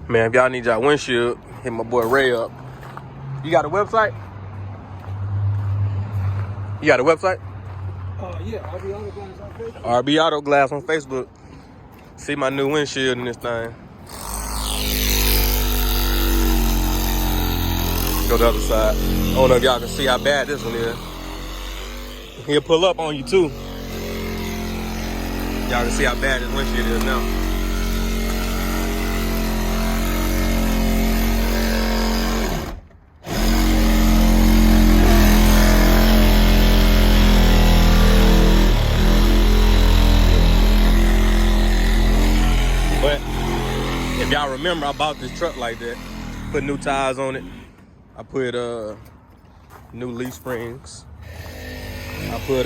Man, if y'all need y'all windshield, hit my boy Ray up. You got a website? You got a website? Yeah, RB Auto Glass on Facebook. RB Auto Glass on Facebook. See my new windshield in this thing. Go the other side. I don't know if y'all can see how bad this one is. He'll pull up on you too. Y'all can see how bad this windshield is now. But if y'all remember, I bought this truck like that. Put new tires on it. I put new leaf springs. I put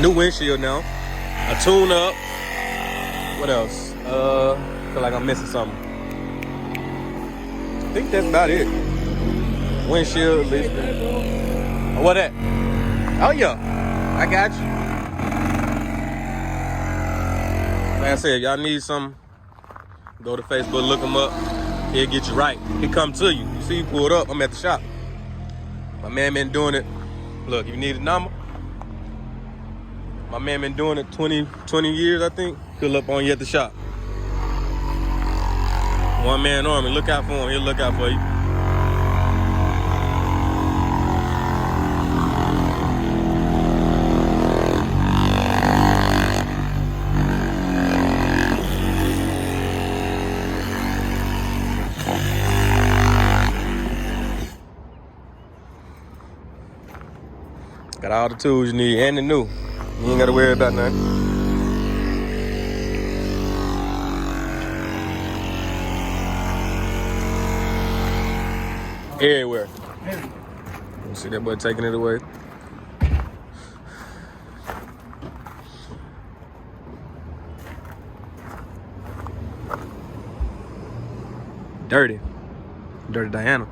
new windshield now. A tune up. What else? Feel like I'm missing something. I think that's about it. Windshield, leaf springs. What that? Oh yeah, I got you. Like I said, y'all need something, go to Facebook, look him up. He'll get you right. He come to you. You see you pulled up, I'm at the shop. My man been doing it. Look, if you need a number, my man been doing it 20 years, I think. Pull up on you at the shop. One man army, look out for him, he'll look out for you. Got all the tools you need and the new. You ain't gotta worry about nothing. Everywhere. You see that boy taking it away? Dirty. Dirty Diana.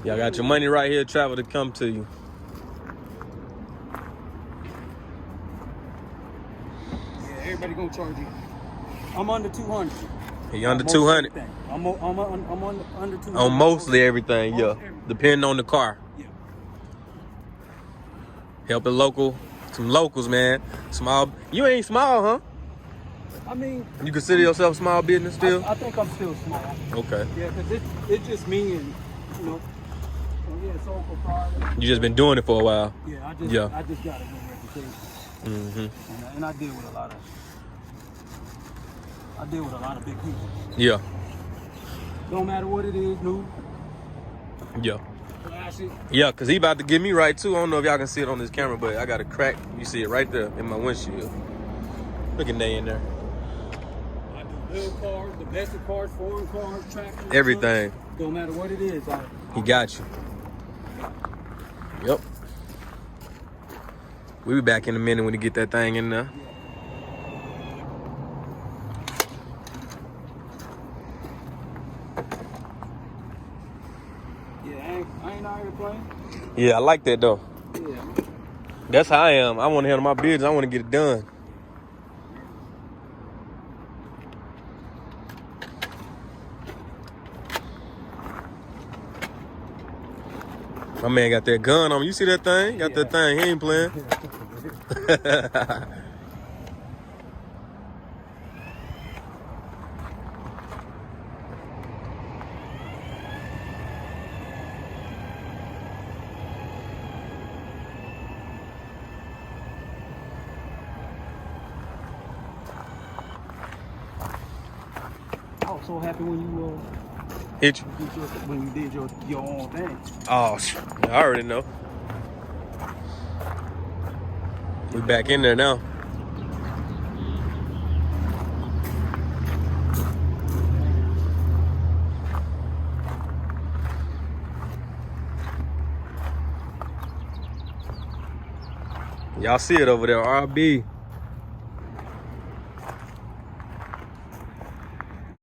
Y'all got your money right here, travel to come to you. Yeah, everybody gonna charge you. I'm under 200. He under 200. I'm under 200. On mostly everything, yeah. Everything. Depending on the car. Yeah. Helping some locals, man. Small. You ain't small, huh? I mean, You consider yourself small business still? I think I'm still small. Okay. Yeah, because it's just me and, you know, sole proprietor. You just been doing it for a while. Yeah, I just got a good reputation. Mm-hmm. And I deal with a lot of big people. Yeah. Don't matter what it is, new, Yeah. classic. Yeah, because he about to get me right, too. I don't know if y'all can see it on this camera, but I got a crack. You see it right there in my windshield. Look at they in there. I do little cars, domestic cars, foreign cars, tractors. Everything. Trucks. Don't matter what it is. He got you. Yep. We'll be back in a minute when you get that thing in there. Yeah, I ain't out here playing. Yeah, I like that though. Yeah. That's how I am. I want to handle my business. I want to get it done. My man got that gun on him. You see that thing? Got that thing. He ain't playing. I was so happy when you Hit you. when you did your own thing. Oh, I already know. We back in there now. Y'all see it over there, RB.